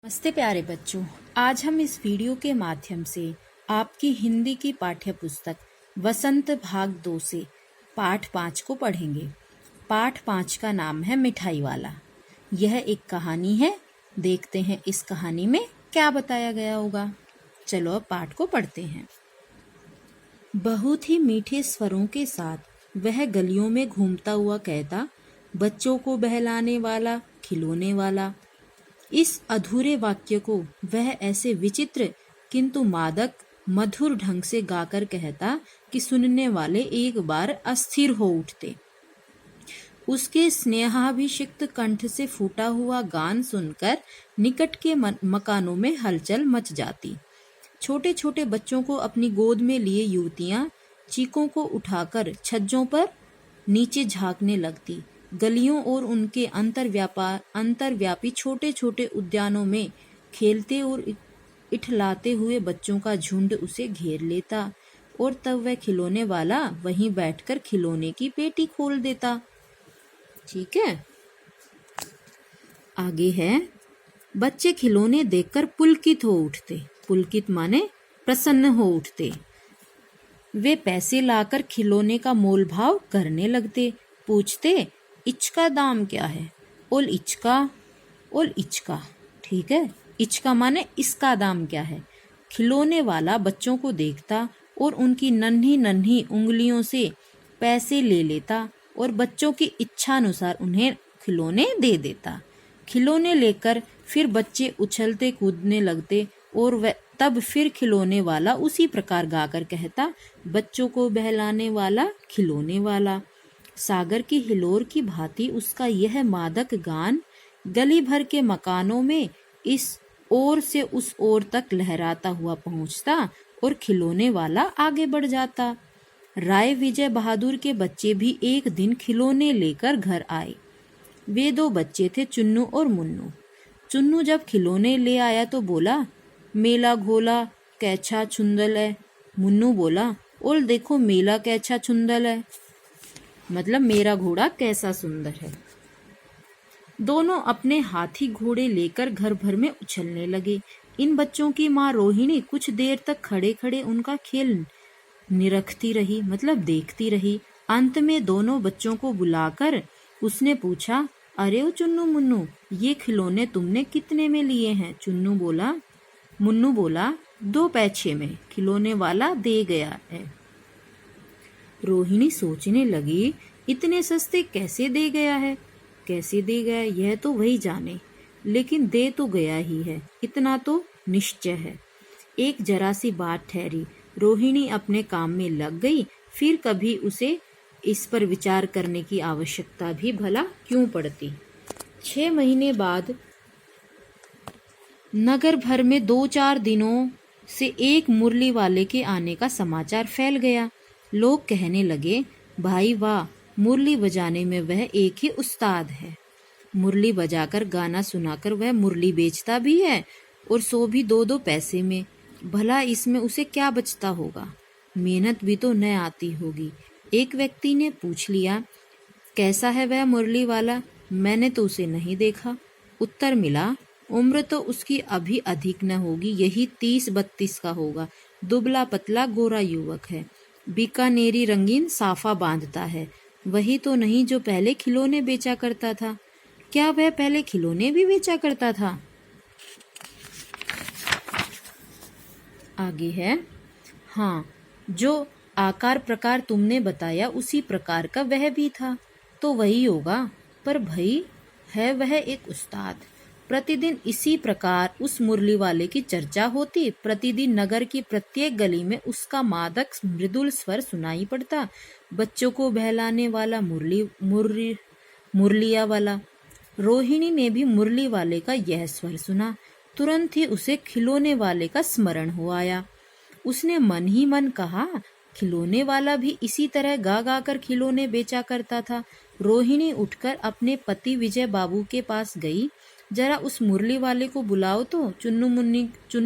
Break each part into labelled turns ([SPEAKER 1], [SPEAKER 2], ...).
[SPEAKER 1] नमस्ते प्यारे बच्चों। आज हम इस वीडियो के माध्यम से आपकी हिंदी की पाठ्य पुस्तक वसंत भाग 2 से पाठ 5 को पढ़ेंगे। पाठ 5 का नाम है मिठाई वाला। यह एक कहानी है। देखते हैं इस कहानी में क्या बताया गया होगा। चलो अब पाठ को पढ़ते हैं। बहुत ही मीठे स्वरों के साथ वह गलियों में घूमता हुआ कहता, बच्चों को बहलाने वाला, खिलौने वाला। इस अधूरे वाक्य को वह ऐसे विचित्र किंतु मादक मधुर ढंग से गाकर कहता कि सुनने वाले एक बार अस्थिर हो उठते। उसके स्नेहाभिषिक्त कंठ से फूटा हुआ गान सुनकर निकट के मकानों में हलचल मच जाती। छोटे छोटे बच्चों को अपनी गोद में लिए युवतियां चीखों को उठाकर छज्जों पर नीचे झांकने लगती। गलियों और उनके अंतर्व्यापी छोटे छोटे उद्यानों में खेलते और इठलाते हुए बच्चों का झुंड उसे घेर लेता और तब वह खिलौने वाला वहीं बैठकर खिलौने की पेटी खोल देता। ठीक है, आगे है। बच्चे खिलौने देखकर पुलकित हो उठते। पुलकित माने प्रसन्न हो उठते। वे पैसे लाकर खिलौने का मोल भाव करने लगते। पूछते, इचका दाम क्या है? ओल इचका। ठीक है, इचका माने इसका दाम क्या है। खिलौने वाला बच्चों को देखता और उनकी नन्ही नन्ही उंगलियों से पैसे ले लेता और बच्चों की इच्छा अनुसार उन्हें खिलौने दे देता। खिलौने लेकर फिर बच्चे उछलते कूदने लगते और वह तब फिर खिलौने वाला उसी प्रकार गाकर कहता, बच्चों को बहलाने वाला, खिलौने वाला। सागर की हिलोर की भांति उसका यह मादक गान गली भर के मकानों में इस ओर से उस ओर तक लहराता हुआ पहुंचता और खिलौने वाला आगे बढ़ जाता। राय विजय बहादुर के बच्चे भी एक दिन खिलौने लेकर घर आए। वे दो बच्चे थे, चुन्नू और मुन्नू। चुन्नू जब खिलौने ले आया तो बोला, मेला घोला कैछा छुंदल है। मुन्नू बोला, ओल देखो मेला कैछा छुंदल है, मतलब मेरा घोड़ा कैसा सुंदर है। दोनों अपने हाथी घोड़े लेकर घर भर में उछलने लगे। इन बच्चों की माँ रोहिणी कुछ देर तक खड़े खड़े उनका खेल निरखती रही, मतलब देखती रही। अंत में दोनों बच्चों को बुलाकर उसने पूछा, अरे ओ चुन्नू मुन्नू, ये खिलौने तुमने कितने में लिए हैं? मुन्नू बोला 2 पैसे में खिलौने वाला दे गया है। रोहिणी सोचने लगी, इतने सस्ते कैसे दे गया है? कैसे दे गया यह तो वही जाने, लेकिन दे तो गया ही है, इतना तो निश्चय है। एक जरा सी बात ठहरी। रोहिणी अपने काम में लग गई। फिर कभी उसे इस पर विचार करने की आवश्यकता भी भला क्यों पड़ती। 6 महीने बाद नगर भर में 2-4 दिनों से एक मुरली वाले के आने का समाचार फैल गया। लोग कहने लगे, भाई वाह, मुरली बजाने में वह एक ही उस्ताद है। मुरली बजाकर गाना सुनाकर वह मुरली बेचता भी है और सो भी 2-2 पैसे में। भला इसमें उसे क्या बचता होगा? मेहनत भी तो न आती होगी। एक व्यक्ति ने पूछ लिया, कैसा है वह मुरली वाला? मैंने तो उसे नहीं देखा। उत्तर मिला, उम्र तो उसकी अभी अधिक न होगी, यही 30-32 का होगा। दुबला पतला गोरा युवक है। बीकानेरी रंगीन साफा बांधता है। वही तो नहीं जो पहले खिलौने बेचा करता था। क्या वह पहले खिलौने भी बेचा करता था? आगे है, हाँ, जो आकार प्रकार तुमने बताया उसी प्रकार का वह भी था। तो वही होगा, पर भाई है वह एक उस्ताद। प्रतिदिन इसी प्रकार उस मुरली वाले की चर्चा होती। प्रतिदिन नगर की प्रत्येक गली में उसका मादक मृदुल स्वर सुनाई पड़ता। बच्चों को बहलाने वाला, मुरलिया वाला। रोहिणी ने भी मुरली वाले का यह स्वर सुना। तुरंत ही उसे खिलौने वाले का स्मरण हो आया। उसने मन ही मन कहा, खिलौने वाला भी इसी तरह गा गा कर खिलौने बेचा करता था। रोहिणी उठकर अपने पति विजय बाबू के पास गई। जरा उस मुरली वाले को बुलाओ तो चुन्नू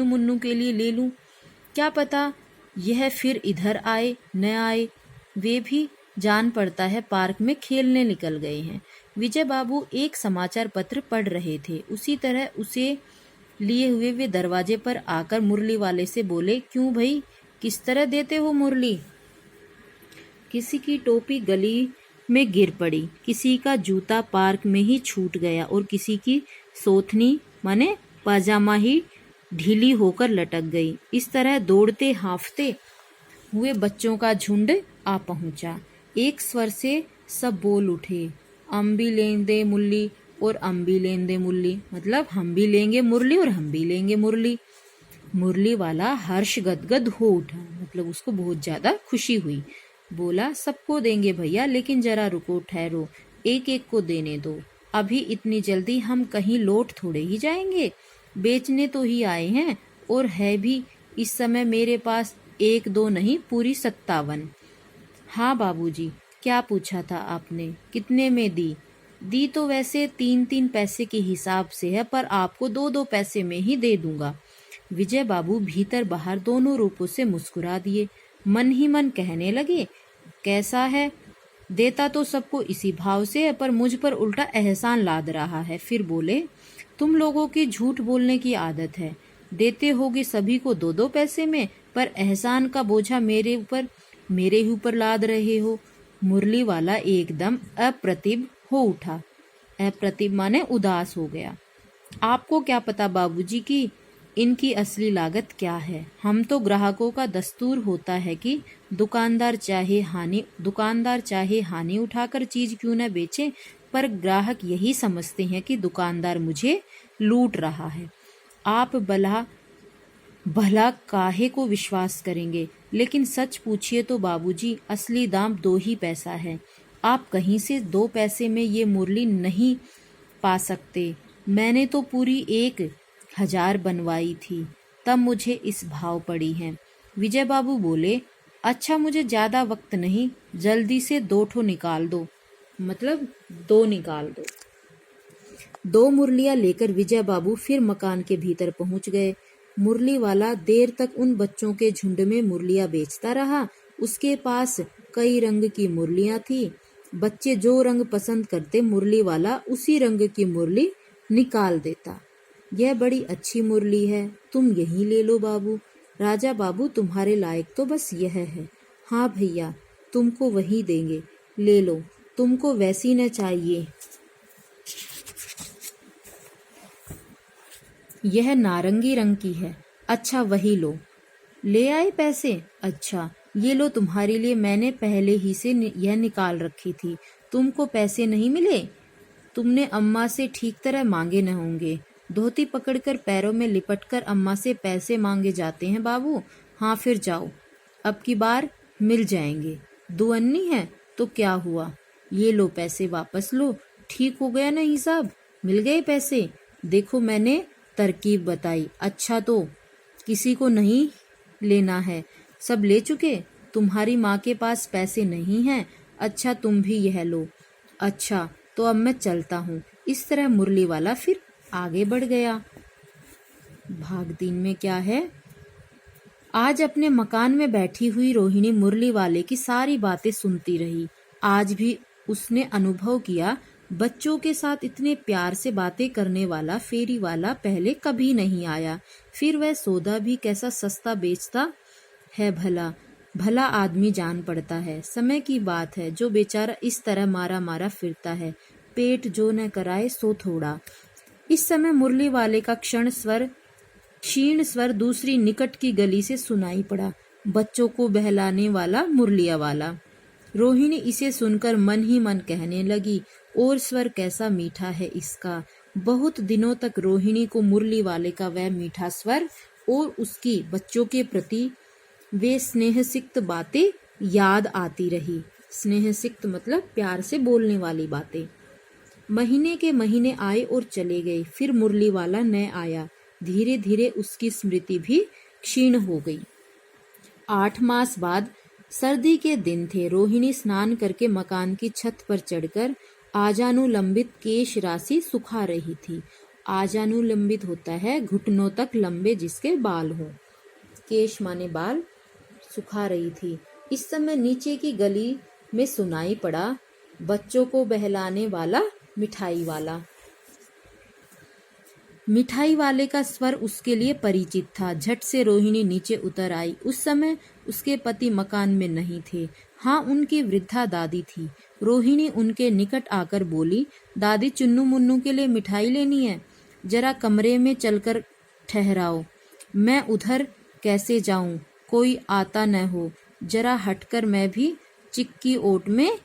[SPEAKER 1] मुन्नू के लिए ले लूं। क्या पता यह फिर इधर आए न आए। वे भी जान पड़ता है पार्क में खेलने निकल गए हैं। विजय बाबू एक समाचार पत्र पढ़ रहे थे। उसी तरह उसे लिए हुए वे दरवाजे पर आकर मुरली वाले से बोले, क्यों भाई, किस तरह देते हो मुरली? किसी की टोपी गली में गिर पड़ी, किसी का जूता पार्क में ही छूट गया और किसी की सोथनी माने पाजामा ही ढीली होकर लटक गई। इस तरह दौड़ते हांफते हुए बच्चों का झुंड आ पहुंचा। एक स्वर से सब बोल उठे, हम भी लेंगे मुरली और हम भी लेंगे मुरली, मतलब हम भी लेंगे मुरली और हम भी लेंगे मुरली। मुरली वाला हर्ष गदगद हो उठा, मतलब उसको बहुत ज्यादा खुशी हुई। बोला, सबको देंगे भैया, लेकिन जरा रुको, ठहरो, एक एक को देने दो। अभी इतनी जल्दी हम कहीं लौट थोड़े ही जाएंगे, बेचने तो ही आए हैं, और है भी इस समय मेरे पास 1-2 नहीं, पूरी 57। हाँ बाबूजी, क्या पूछा था आपने? कितने में दी? दी तो वैसे 3-3 पैसे के हिसाब से है, पर आपको 2-2 पैसे में ही दे दूंगा। विजय बाबू भीतर बाहर दोनों रूपों से मुस्कुरा दिए। मन ही मन कहने लगे, कैसा है, देता तो सबको इसी भाव से है, पर मुझ पर उल्टा एहसान लाद रहा है। फिर बोले, तुम लोगों की झूठ बोलने की आदत है, देते होगे सभी को 2-2 पैसे में, पर एहसान का बोझा मेरे ही ऊपर लाद रहे हो। मुरली वाला एकदम अप्रतिभ हो उठा। अप्रतिभ माने उदास हो गया। आपको क्या पता बाबूजी की इनकी असली लागत क्या है? हम तो ग्राहकों का दस्तूर होता है कि दुकानदार चाहे हानि उठाकर चीज क्यों न बेचे, पर ग्राहक यही समझते हैं कि दुकानदार मुझे लूट रहा है। आप भला काहे को विश्वास करेंगे? लेकिन सच पूछिए तो बाबूजी, असली दाम 2 ही पैसा है। आप कहीं से 2 पैसे में ये मुरली नहीं पा सकते। मैंने तो पूरी 1000 बनवाई थी, तब मुझे इस भाव पड़ी है। विजय बाबू बोले, अच्छा मुझे ज्यादा वक्त नहीं, जल्दी से 2 ठो निकाल दो, मतलब 2 निकाल दो। 2 मुरलियां लेकर विजय बाबू फिर मकान के भीतर पहुंच गए। मुरली वाला देर तक उन बच्चों के झुंड में मुरलियां बेचता रहा। उसके पास कई रंग की मुरलियां थी। बच्चे जो रंग पसंद करते, मुरली वाला उसी रंग की मुरली निकाल देता। यह बड़ी अच्छी मुरली है, तुम यही ले लो बाबू। राजा बाबू, तुम्हारे लायक तो बस यह है। हाँ भैया, तुमको वही देंगे, ले लो, तुमको वैसी न चाहिए। यह नारंगी रंग की है। अच्छा वही लो। ले आए पैसे? अच्छा ये लो तुम्हारे लिए, मैंने पहले ही से यह निकाल रखी थी। तुमको पैसे नहीं मिले? तुमने अम्मा से ठीक तरह मांगे न होंगे। धोती पकड़कर पैरों में लिपटकर अम्मा से पैसे मांगे जाते हैं बाबू। हाँ फिर जाओ, अब की बार मिल जाएंगे। दुअन्नी है तो क्या हुआ, ये लो पैसे वापस लो। ठीक हो गया ना हिसाब? मिल गए पैसे? देखो मैंने तरकीब बताई। अच्छा तो किसी को नहीं लेना है, सब ले चुके? तुम्हारी माँ के पास पैसे नहीं हैं? अच्छा तुम भी यह लो। अच्छा तो अब मैं चलता हूँ। इस तरह मुरली वाला फिर आगे बढ़ गया। भाग 3 में क्या है? आज अपने मकान में बैठी हुई रोहिणी मुरली वाले की सारी बातें सुनती रही। आज भी उसने अनुभव किया, बच्चों के साथ इतने प्यार से बातें करने वाला फेरी वाला पहले कभी नहीं आया। फिर वह सौदा भी कैसा सस्ता बेचता है, भला भला आदमी जान पड़ता है। समय की बात है, जो बेचारा इस तरह मारा मारा फिरता है, पेट जो न कराए सो थोड़ा। इस समय मुरली वाले का क्षीण स्वर दूसरी निकट की गली से सुनाई पड़ा, बच्चों को बहलाने वाला मुरलिया वाला। रोहिणी इसे सुनकर मन ही मन कहने लगी, और स्वर कैसा मीठा है इसका। बहुत दिनों तक रोहिणी को मुरली वाले का वह मीठा स्वर और उसकी बच्चों के प्रति वे स्नेहसिक्त बातें याद आती रही। स्नेहसिक्त मतलब प्यार से बोलने वाली बातें। महीने के महीने आए और चले गए, फिर मुरली वाला न आया। धीरे धीरे उसकी स्मृति भी क्षीण हो गई। 8 मास बाद सर्दी के दिन थे। रोहिणी स्नान करके मकान की छत पर चढ़कर आजानुलंबित केश राशि सुखा रही थी। आजानुलंबित होता है घुटनों तक लंबे जिसके बाल हों। केश माने बाल। सुखा रही थी। इस समय नीचे की गली में सुनाई पड़ा, बच्चों को बहलाने वाला मिठाई वाला। मिठाई वाले का स्वर उसके लिए परिचित था। झट से रोहिणी नीचे उतर आई। उस समय उसके पति मकान में नहीं थे। हाँ, उनकी वृद्धा दादी थी। रोहिणी उनके निकट आकर बोली, दादी, चुन्नू मुन्नू के लिए मिठाई लेनी है, जरा कमरे में चलकर ठहराओ। मैं उधर कैसे जाऊं, कोई आता न हो, जरा हटकर मैं भी चिक्की ओट में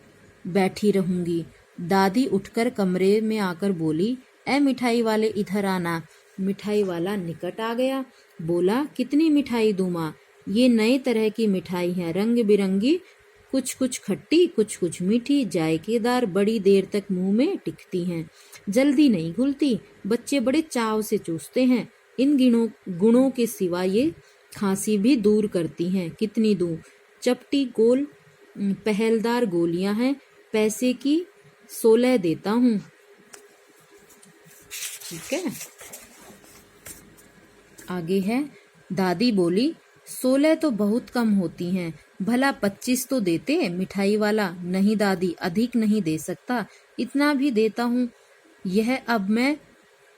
[SPEAKER 1] बैठी रहूंगी। दादी उठकर कमरे में आकर बोली, ए मिठाई वाले, इधर आना। मिठाई वाला निकट आ गया। बोला, कितनी मिठाई दूं माँ? ये नए तरह की मिठाई है, रंग बिरंगी, कुछ कुछ खट्टी, कुछ कुछ मीठी, जायकेदार, बड़ी देर तक मुंह में टिकती हैं, जल्दी नहीं घुलती, बच्चे बड़े चाव से चूसते हैं। इन गुणों के सिवा ये खांसी भी दूर करती हैं। कितनी दूं? चपटी गोल पहलदार गोलियां हैं, पैसे की 16 देता हूँ। ठीक है, आगे है। दादी बोली, 16 तो बहुत कम होती हैं, भला 25 तो देते। मिठाई वाला, नहीं दादी, अधिक नहीं दे सकता, इतना भी देता हूँ। यह अब मैं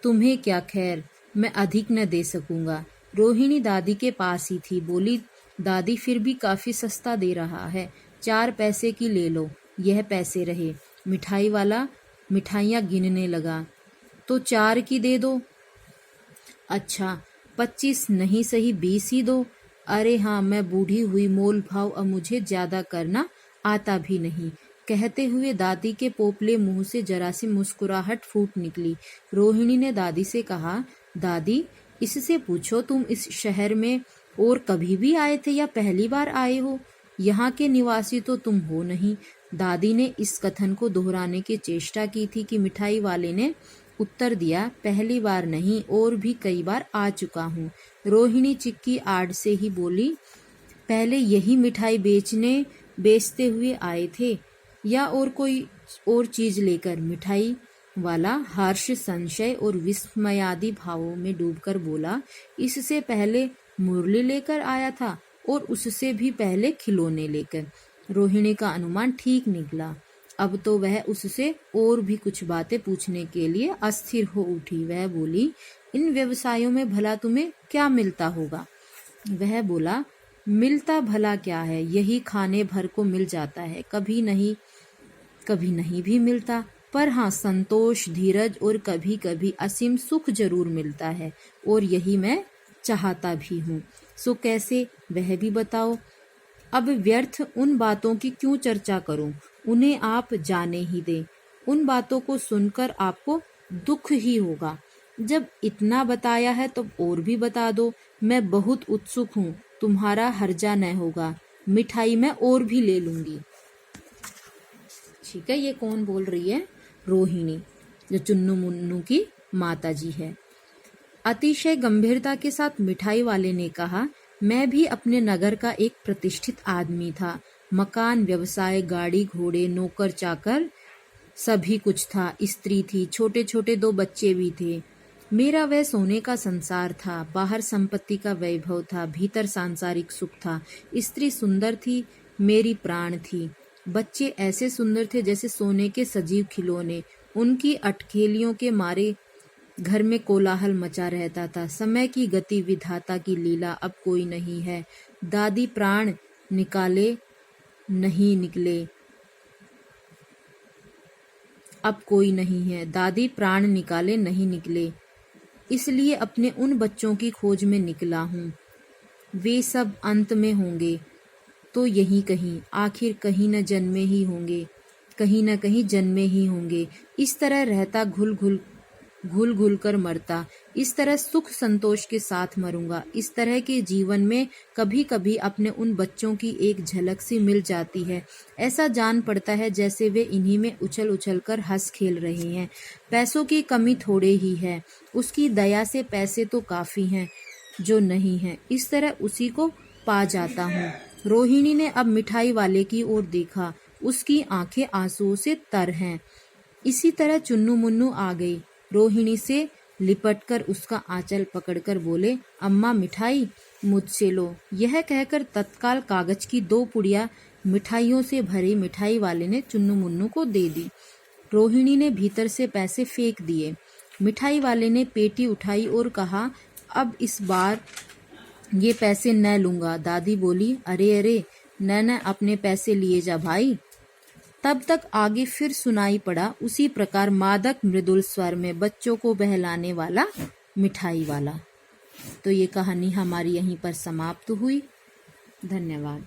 [SPEAKER 1] तुम्हें क्या, खैर मैं अधिक न दे सकूंगा। रोहिणी दादी के पास ही थी। बोली, दादी फिर भी काफी सस्ता दे रहा है, 4 पैसे की ले लो, यह पैसे रहे। मिठाई वाला मिठाइयाँ गिनने लगा। तो 4 की दे दो। अच्छा, 25 नहीं सही 20 ही दो। अरे हाँ, मैं बूढ़ी हुई, मोल भाव अब मुझे ज्यादा करना आता भी नहीं। कहते हुए दादी के पोपले मुंह से जरा सी मुस्कुराहट फूट निकली। रोहिणी ने दादी से कहा, दादी, इससे पूछो तुम इस शहर में और कभी भी आए थे या पहली बार आए हो? यहाँ के निवासी तो तुम हो नहीं। दादी ने इस कथन को दोहराने की चेष्टा की थी कि मिठाई वाले ने उत्तर दिया, पहली बार नहीं, और भी कई बार आ चुका हूँ। रोहिणी चिक्की आड़ से ही बोली, पहले यही मिठाई बेचते हुए आए थे या और कोई और चीज लेकर? मिठाई वाला हर्ष, संशय और विस्मयादि भावों में डूबकर बोला, इससे पहले मुरली लेकर आया था और उससे भी पहले खिलौने लेकर। रोहिणी का अनुमान ठीक निकला। अब तो वह उससे और भी कुछ बातें पूछने के लिए अस्थिर हो उठी। वह बोली, इन व्यवसायों में भला तुम्हें क्या मिलता होगा? वह बोला, मिलता भला क्या है, यही खाने भर को मिल जाता है, कभी नहीं भी मिलता, पर हाँ, संतोष, धीरज और कभी कभी असीम सुख जरूर मिलता है, और यही मैं चाहता भी हूँ। सो कैसे, वह भी बताओ। अब व्यर्थ उन बातों की क्यों चर्चा करूं, उन्हें आप जाने ही दें। उन बातों को सुनकर आपको दुख ही होगा। जब इतना बताया है तो और भी बता दो। मैं बहुत उत्सुक हूँ, तुम्हारा हर्जा न होगा, मिठाई मैं और भी ले लूंगी। ठीक है, ये कौन बोल रही है? रोहिणी, जो चुन्नू मुन्नू की माता जी है। अतिशय गंभीरता के साथ मिठाई वाले ने कहा, मैं भी अपने नगर का एक प्रतिष्ठित आदमी था। मकान, व्यवसाय, गाड़ी घोड़े, नौकर चाकर, सभी कुछ था। स्त्री थी, छोटे छोटे 2 बच्चे भी थे। मेरा वह सोने का संसार था। बाहर संपत्ति का वैभव था, भीतर सांसारिक सुख था। स्त्री सुंदर थी, मेरी प्राण थी। बच्चे ऐसे सुंदर थे जैसे सोने के सजीव खिलौने। उनकी अटखेलियों के मारे घर में कोलाहल मचा रहता था। समय की गति, विधाता की लीला, अब कोई नहीं है। दादी प्राण निकाले नहीं निकले, अब कोई नहीं है। दादी प्राण निकाले नहीं निकले, इसलिए अपने उन बच्चों की खोज में निकला हूँ। वे सब अंत में होंगे तो यहीं कहीं, आखिर कहीं न जन्मे ही होंगे, कहीं न कहीं जन्मे ही होंगे। इस तरह रहता, घुल घुल कर मरता, इस तरह सुख संतोष के साथ मरूंगा। इस तरह के जीवन में कभी कभी अपने उन बच्चों की एक झलक सी मिल जाती है। ऐसा जान पड़ता है जैसे वे इन्हीं में उछल उछल कर हंस खेल रहे हैं। पैसों की कमी थोड़े ही है, उसकी दया से पैसे तो काफी हैं जो नहीं है। इस तरह उसी को पा जाता हूँ। रोहिणी ने अब मिठाई वाले की ओर देखा, उसकी आंखें आंसुओं से तर हैं। इसी तरह चुन्नू मुन्नू आ गई। रोहिणी से लिपटकर उसका आंचल पकड़कर बोले, अम्मा मिठाई मुझसे लो। यह कहकर तत्काल कागज की 2 पुड़िया मिठाइयों से भरी मिठाई वाले ने चुन्नू मुन्नू को दे दी। रोहिणी ने भीतर से पैसे फेंक दिए। मिठाई वाले ने पेटी उठाई और कहा, अब इस बार ये पैसे न लूंगा। दादी बोली, अरे अरे, न अपने पैसे लिए जा भाई। तब तक आगे फिर सुनाई पड़ा उसी प्रकार मादक मृदुल स्वर में बच्चों को बहलाने वाला मिठाई वाला। तो ये कहानी हमारी यहीं पर समाप्त हुई। धन्यवाद।